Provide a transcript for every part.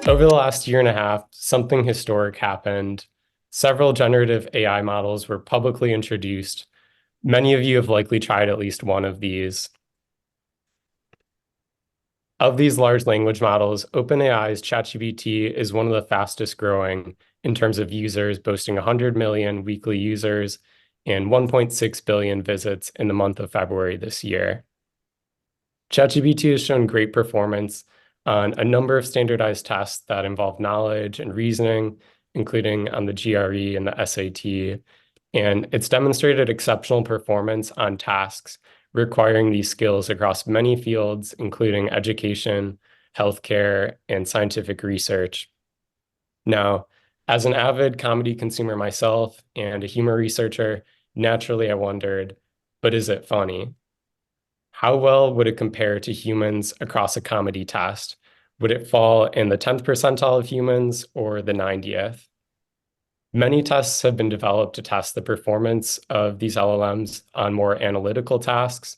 Over the last year and a half, something historic happened. Several generative AI models were publicly introduced. Many of you have likely tried at least one of these. Of these large language models, OpenAI's ChatGPT is one of the fastest growing in terms of users, boasting 100 million weekly users and 1.6 billion visits in the month of February this year. ChatGPT has shown great performance on a number of standardized tests that involve knowledge and reasoning, including on the GRE and the SAT. And it's demonstrated exceptional performance on tasks requiring these skills across many fields, including education, healthcare, and scientific research. Now, as an avid comedy consumer myself and a humor researcher, naturally I wondered, but is it funny? How well would it compare to humans across a comedy test? Would it fall in the 10th percentile of humans or the 90th? Many tests have been developed to test the performance of these LLMs on more analytical tasks.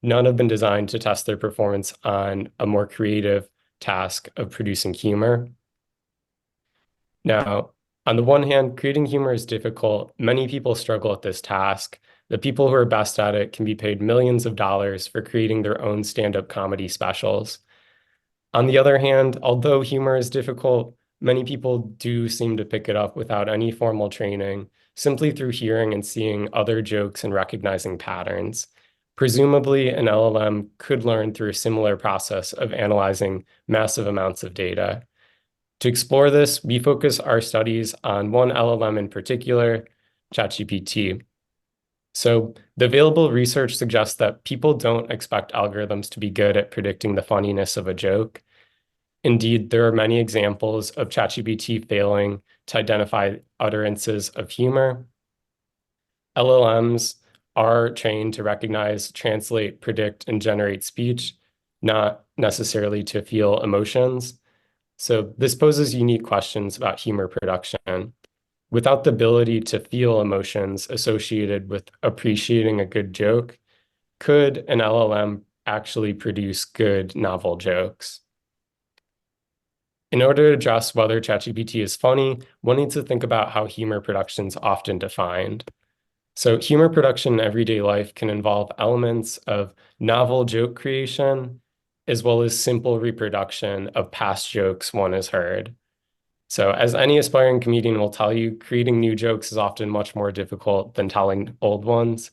None have been designed to test their performance on a more creative task of producing humor. Now, on the one hand, creating humor is difficult. Many people struggle at this task. The people who are best at it can be paid millions of dollars for creating their own stand-up comedy specials. On the other hand, although humor is difficult, many people do seem to pick it up without any formal training, simply through hearing and seeing other jokes and recognizing patterns. Presumably, an LLM could learn through a similar process of analyzing massive amounts of data. To explore this, we focus our studies on one LLM in particular, ChatGPT. So the available research suggests that people don't expect algorithms to be good at predicting the funniness of a joke. Indeed, there are many examples of ChatGPT failing to identify utterances of humor. LLMs are trained to recognize, translate, predict, and generate speech, not necessarily to feel emotions. So this poses unique questions about humor production. Without the ability to feel emotions associated with appreciating a good joke, could an LLM actually produce good novel jokes? In order to address whether ChatGPT is funny, one needs to think about how humor production is often defined. So humor production in everyday life can involve elements of novel joke creation, as well as simple reproduction of past jokes one has heard. So as any aspiring comedian will tell you, creating new jokes is often much more difficult than telling old ones.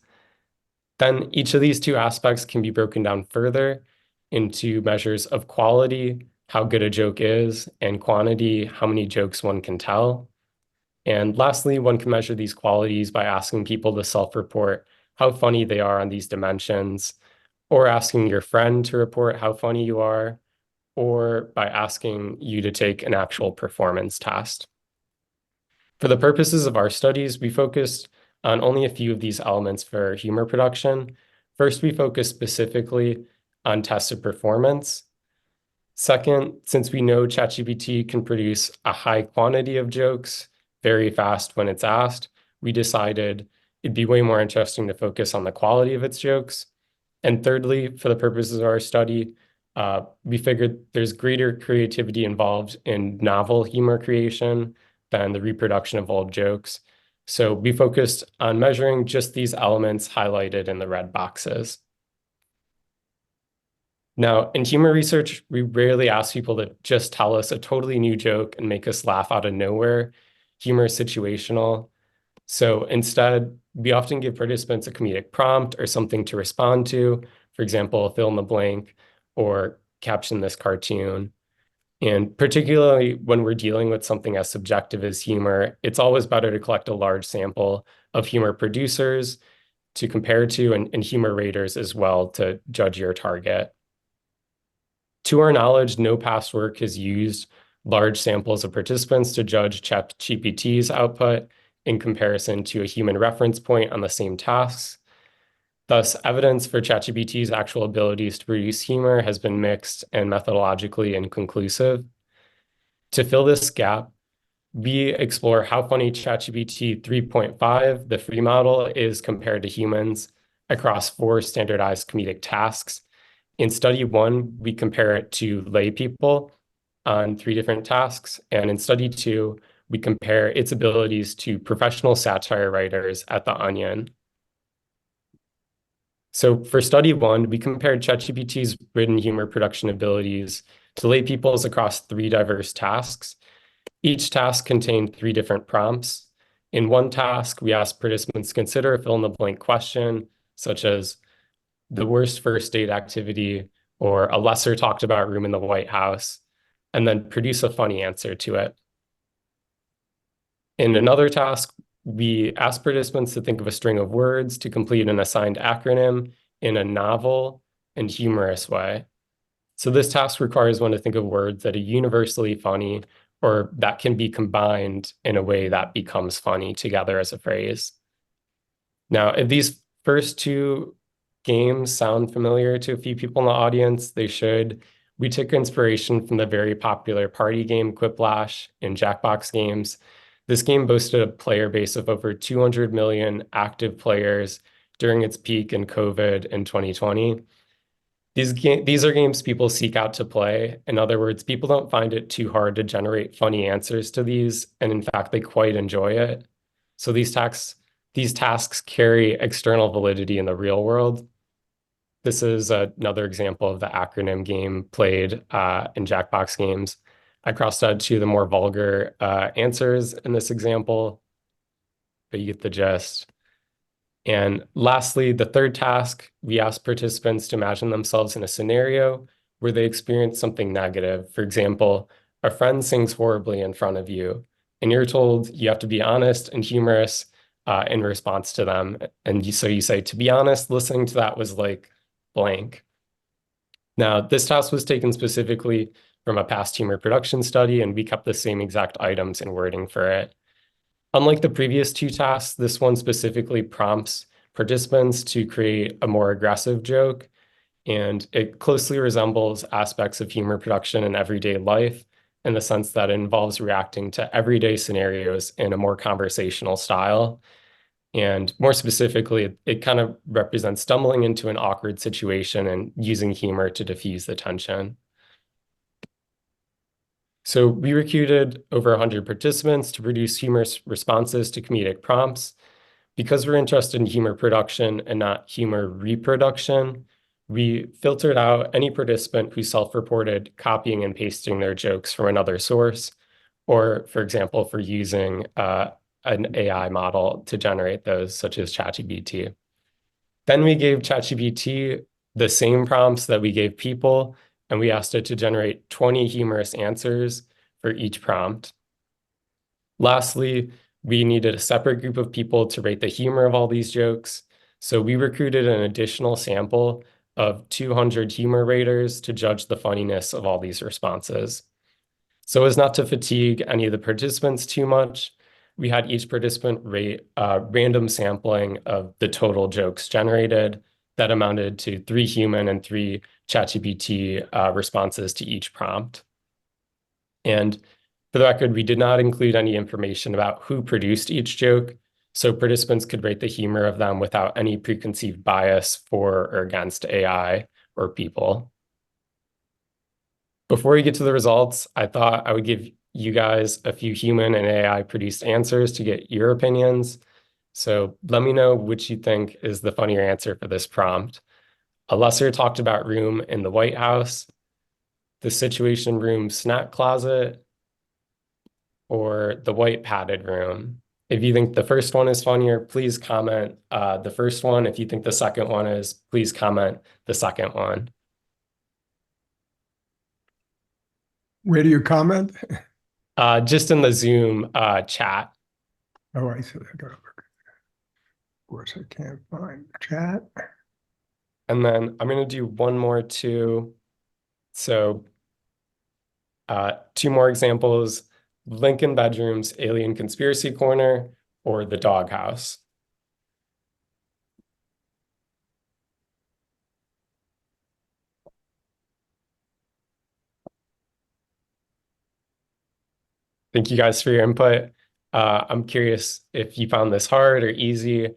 Then each of these two aspects can be broken down further into measures of quality, how good a joke is, and quantity, how many jokes one can tell. And lastly, one can measure these qualities by asking people to self-report how funny they are on these dimensions, or asking your friend to report how funny you are, or by asking you to take an actual performance test. For the purposes of our studies, we focused on only a few of these elements for humor production. First, we focused specifically on tested performance. Second, since we know ChatGPT can produce a high quantity of jokes very fast when it's asked, we decided it'd be way more interesting to focus on the quality of its jokes. And thirdly, for the purposes of our study, we figured there's greater creativity involved in novel humor creation than the reproduction of old jokes. So we focused on measuring just these elements highlighted in the red boxes. Now, in humor research, we rarely ask people to just tell us a totally new joke and make us laugh out of nowhere. Humor is situational. So instead, we often give participants a comedic prompt or something to respond to. For example, fill in the blank or caption this cartoon. And particularly when we're dealing with something as subjective as humor, it's always better to collect a large sample of humor producers to compare to and humor raters as well to judge your target. To our knowledge, no past work has used large samples of participants to judge ChatGPT's output in comparison to a human reference point on the same tasks. Thus, evidence for ChatGPT's actual abilities to produce humor has been mixed and methodologically inconclusive. To fill this gap, we explore how funny ChatGPT 3.5, the free model, is compared to humans across 4 standardized comedic tasks. In study 1, we compare it to lay people. on 3 different tasks. And in study 2, we compare its abilities to professional satire writers at The Onion. So for study 1, we compared ChatGPT's written humor production abilities to lay people's across 3 diverse tasks. Each task contained 3 different prompts. In one task, we asked participants to consider a fill-in-the-blank question, such as the worst first date activity or a lesser talked about room in the White House, and then produce a funny answer to it. In another task, we asked participants to think of a string of words to complete an assigned acronym in a novel and humorous way. So this task requires one to think of words that are universally funny or that can be combined in a way that becomes funny together as a phrase. Now, if these first 2 games sound familiar to a few people in the audience, they should. We took inspiration from the very popular party game Quiplash in Jackbox Games. This game boasted a player base of over 200 million active players during its peak in COVID in 2020. These are games people seek out to play. In other words, people don't find it too hard to generate funny answers to these, and in fact, they quite enjoy it. So these tasks carry external validity in the real world. This is another example of the acronym game played in Jackbox Games. I crossed out 2 of the more vulgar answers in this example, but you get the gist. And lastly, the third task, we asked participants to imagine themselves in a scenario where they experience something negative. For example, a friend sings horribly in front of you, and you're told you have to be honest and humorous in response to them. And so you say, to be honest, listening to that was like blank. Now, this task was taken specifically from a past humor production study, and we kept the same exact items and wording for it. Unlike the previous 2 tasks, this one specifically prompts participants to create a more aggressive joke, and it closely resembles aspects of humor production in everyday life in the sense that it involves reacting to everyday scenarios in a more conversational style. And more specifically, it kind of represents stumbling into an awkward situation and using humor to diffuse the tension. So we recruited over 100 participants to produce humorous responses to comedic prompts. Because we're interested in humor production and not humor reproduction, we filtered out any participant who self-reported copying and pasting their jokes from another source, or, for example, for using an AI model to generate those, such as ChatGPT. Then we gave ChatGPT the same prompts that we gave people, and we asked it to generate 20 humorous answers for each prompt. Lastly, we needed a separate group of people to rate the humor of all these jokes. So we recruited an additional sample of 200 humor raters to judge the funniness of all these responses. So as not to fatigue any of the participants too much, we had each participant rate a random sampling of the total jokes generated that amounted to 3 human and 3 ChatGPT responses to each prompt. And for the record, we did not include any information about who produced each joke, so participants could rate the humor of them without any preconceived bias for or against AI or people. Before we get to the results, I thought I would give you guys a few human and AI produced answers to get your opinions. So let me know which you think is the funnier answer for this prompt. A lesser talked about room in the White House, the Situation Room snack closet, or the white padded room. If you think the first one is funnier, please comment the first one. If you think the second one is, please comment the second one. Where do you comment? Just in the Zoom chat. Oh, I see. I gotta look. Of course, I can't find the chat. And then I'm going to do one more too. So 2 more examples, Lincoln Bedrooms, Alien Conspiracy Corner, or the Doghouse. Thank you guys for your input. I'm curious if you found this hard or easy.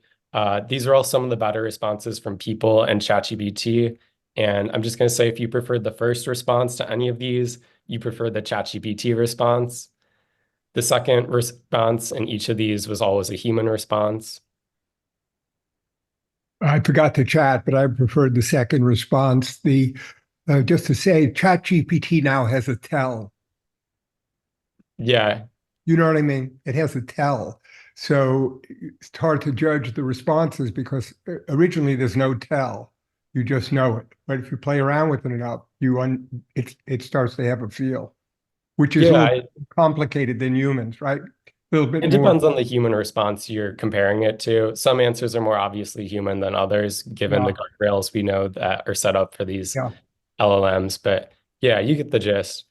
These are all some of the better responses from people and ChatGPT. And I'm just going to say, if you preferred the first response to any of these, you prefer the ChatGPT response. The second response in each of these was always a human response. I forgot to chat, but I preferred the second response. Just to say, ChatGPT now has a tell. Yeah, You know what I mean? It has a tell. So it's hard to judge the responses because originally there's no tell. You just know it. But if you play around with it enough, it starts to have a feel, which is a yeah, little complicated than humans, right? A little bit it more. depends on the human response you're comparing it to. Some answers are more obviously human than others, given Yeah, the guardrails we know that are set up for these yeah. LLMs. But yeah, you get the gist.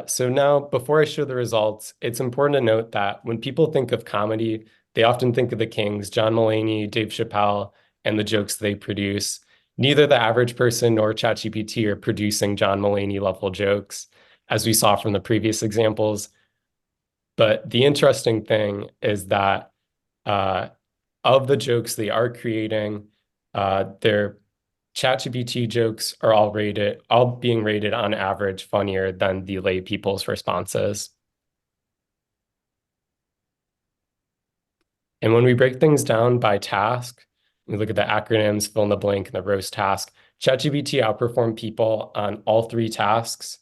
So now, before I show the results, it's important to note that when people think of comedy, they often think of the kings, John Mulaney, Dave Chappelle, and the jokes they produce. Neither the average person nor ChatGPT are producing John Mulaney level jokes, as we saw from the previous examples. But the interesting thing is that uh, of the jokes they are creating, their ChatGPT jokes are all being rated on average funnier than the lay people's responses. And when we break things down by task, we look at the acronyms, fill in the blank, and the roast task. ChatGPT outperformed people on all three tasks.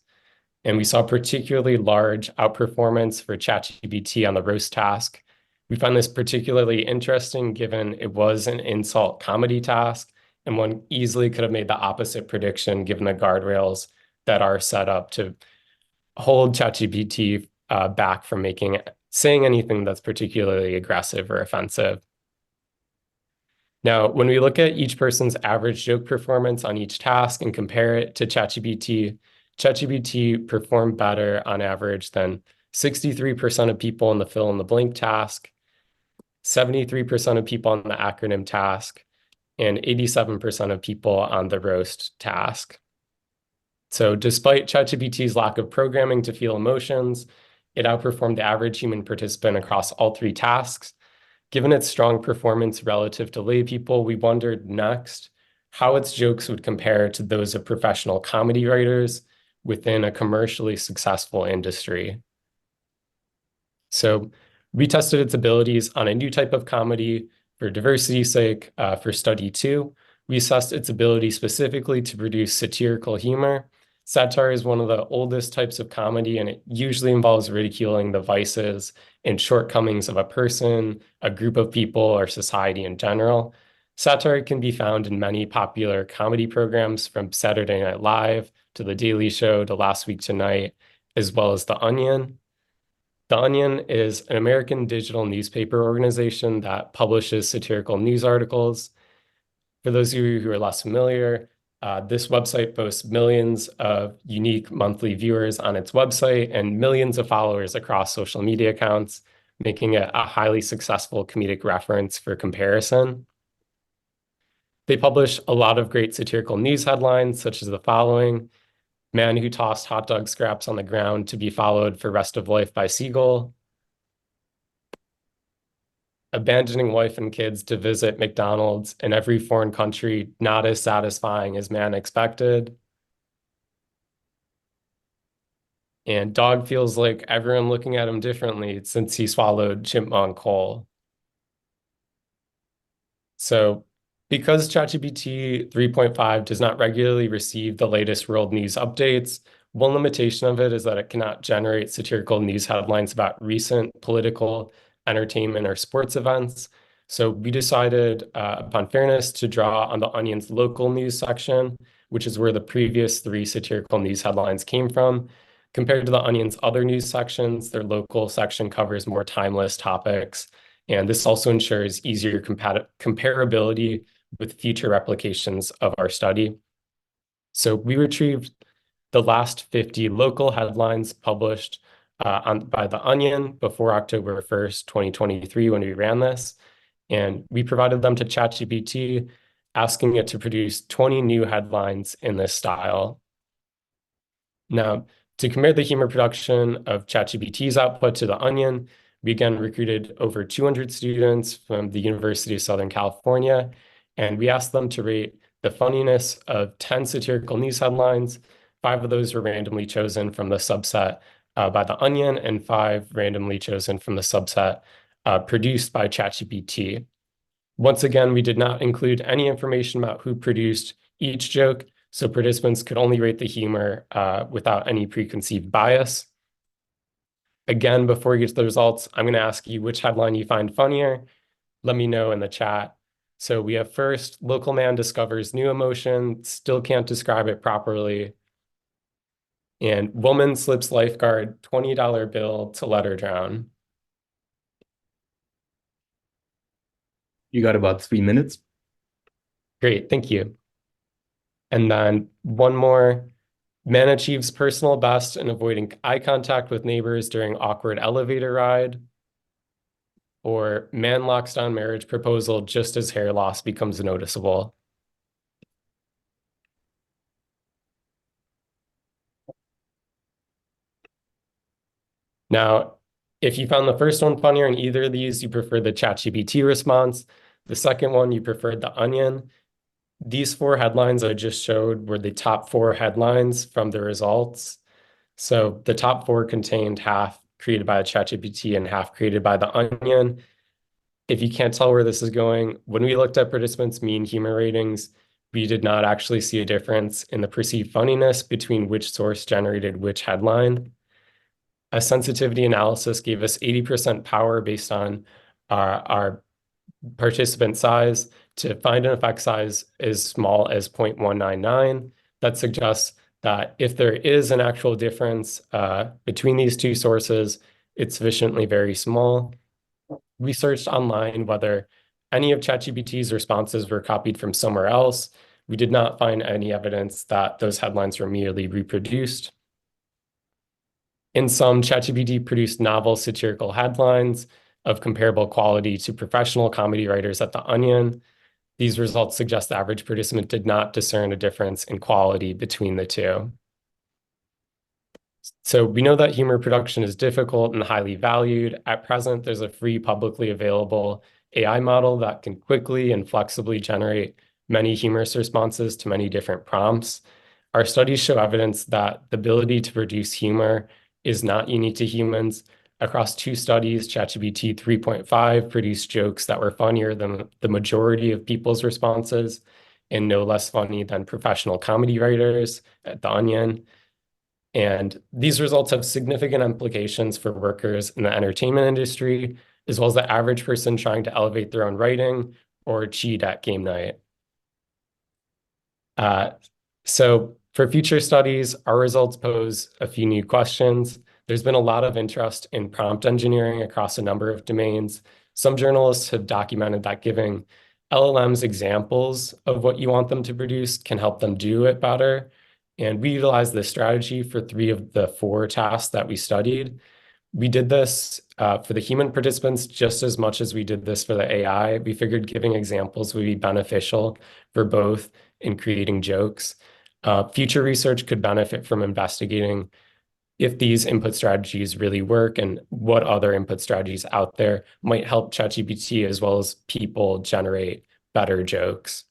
And we saw particularly large outperformance for ChatGPT on the roast task. We find this particularly interesting given it was an insult comedy task, and one easily could have made the opposite prediction given the guardrails that are set up to hold ChatGPT back from saying anything that's particularly aggressive or offensive. Now, when we look at each person's average joke performance on each task and compare it to ChatGPT, ChatGPT performed better on average than 63% of people in the fill in the blank task, 73% of people on the acronym task, and 87% of people on the roast task. So despite ChatGPT's lack of programming to feel emotions, it outperformed the average human participant across all three tasks. Given its strong performance relative to lay people, we wondered next how its jokes would compare to those of professional comedy writers within a commercially successful industry. So we tested its abilities on a new type of comedy for diversity's sake. For study two, we assessed its ability specifically to produce satirical humor. Satire is one of the oldest types of comedy, and it usually involves ridiculing the vices and shortcomings of a person, a group of people, or society in general. Satire can be found in many popular comedy programs from Saturday Night Live to The Daily Show to Last Week Tonight, as well as The Onion. The Onion is an American digital newspaper organization that publishes satirical news articles. For those of you who are less familiar, this website boasts millions of unique monthly viewers on its website and millions of followers across social media accounts, making it a highly successful comedic reference for comparison. They publish a lot of great satirical news headlines, such as the following: Man who tossed hot dog scraps on the ground to be followed for rest of life by seagull. Abandoning wife and kids to visit McDonald's in every foreign country, not as satisfying as man expected. And dog feels like everyone looking at him differently since he swallowed chipmunk coal. So because ChatGPT 3.5 does not regularly receive the latest world news updates, one limitation of it is that it cannot generate satirical news headlines about recent political, entertainment, or sports events. So we decided, upon fairness, to draw on the Onion's local news section, which is where the previous three satirical news headlines came from. Compared to the Onion's other news sections, their local section covers more timeless topics. And this also ensures easier comparability with future replications of our study. So we retrieved the last 50 local headlines published by The Onion before October 1st, 2023, when we ran this. And we provided them to ChatGPT, asking it to produce 20 new headlines in this style. Now, to compare the humor production of ChatGPT's output to The Onion, we again recruited over 200 students from the University of Southern California, and we asked them to rate the funniness of 10 satirical news headlines 5 of those were randomly chosen from the subset by the Onion, and 5 randomly chosen from the subset produced by ChatGPT. Once again, we did not include any information about who produced each joke, so participants could only rate the humor without any preconceived bias. Again, before we get to the results, I'm going to ask you which headline you find funnier. Let me know in the chat. So we have first, local man discovers new emotion, still can't describe it properly. And woman slips lifeguard $20 bill to let her drown. You got about 3 minutes. Great, thank you. And then one more. Man achieves personal best in avoiding eye contact with neighbors during awkward elevator ride. Or man locks down marriage proposal just as hair loss becomes noticeable. Now, if you found the first one funnier in either of these, you prefer the ChatGPT response. The second one, you preferred the Onion. These 4 headlines I just showed were the top 4 headlines from the results. So the top 4 contained half created by ChatGPT and half created by the Onion. If you can't tell where this is going, when we looked at participants' mean humor ratings, we did not actually see a difference in the perceived funniness between which source generated which headline. A sensitivity analysis gave us 80% power based on our participant size to find an effect size as small as 0.199. That suggests that if there is an actual difference between these 2 sources, it's sufficiently very small. We searched online whether any of ChatGPT's responses were copied from somewhere else. We did not find any evidence that those headlines were merely reproduced. In sum, ChatGPT produced novel satirical headlines of comparable quality to professional comedy writers at The Onion. These results suggest the average participant did not discern a difference in quality between the 2. So we know that humor production is difficult and highly valued. At present, there's a free publicly available AI model that can quickly and flexibly generate many humorous responses to many different prompts. Our studies show evidence that the ability to produce humor is not unique to humans. Across 2 studies, ChatGPT 3.5 produced jokes that were funnier than the majority of people's responses and no less funny than professional comedy writers at The Onion. And these results have significant implications for workers in the entertainment industry, as well as the average person trying to elevate their own writing or cheat at game night. So for future studies, our results pose a few new questions. There's been a lot of interest in prompt engineering across a number of domains. Some journalists have documented that giving LLMs examples of what you want them to produce can help them do it better. And we utilized this strategy for 3 of the 4 tasks that we studied. We did this for the human participants just as much as we did this for the AI. We figured giving examples would be beneficial for both in creating jokes. Future research could benefit from investigating if these input strategies really work and what other input strategies out there might help ChatGPT as well as people generate better jokes.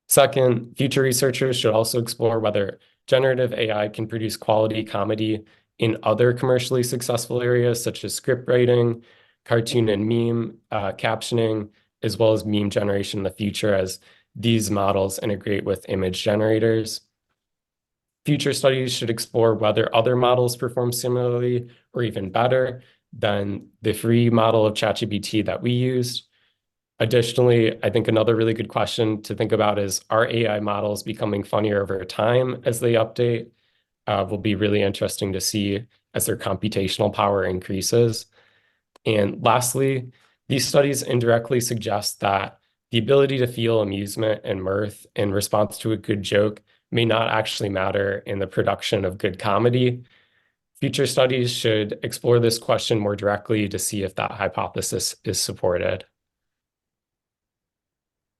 Second, future researchers should also explore whether generative AI can produce quality comedy in other commercially successful areas such as script writing, cartoon and meme captioning, as well as meme generation in the future as these models integrate with image generators. Future studies should explore whether other models perform similarly or even better than the free model of ChatGPT that we used. Additionally, I think another really good question to think about is, are AI models becoming funnier over time as they update? Will be really interesting to see as their computational power increases. And lastly, these studies indirectly suggest that the ability to feel amusement and mirth in response to a good joke may not actually matter in the production of good comedy. Future studies should explore this question more directly to see if that hypothesis is supported.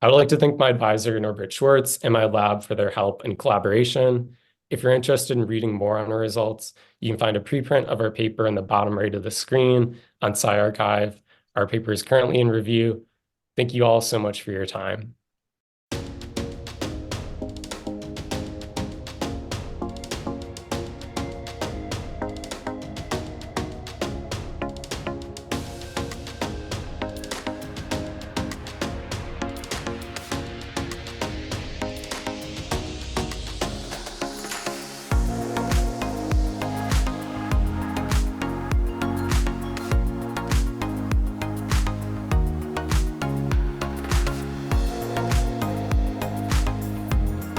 I would like to thank my advisor, Norbert Schwarz, and my lab for their help and collaboration. If you're interested in reading more on our results, you can find a preprint of our paper in the bottom right of the screen on SciArchive. Our paper is currently in review. Thank you all so much for your time.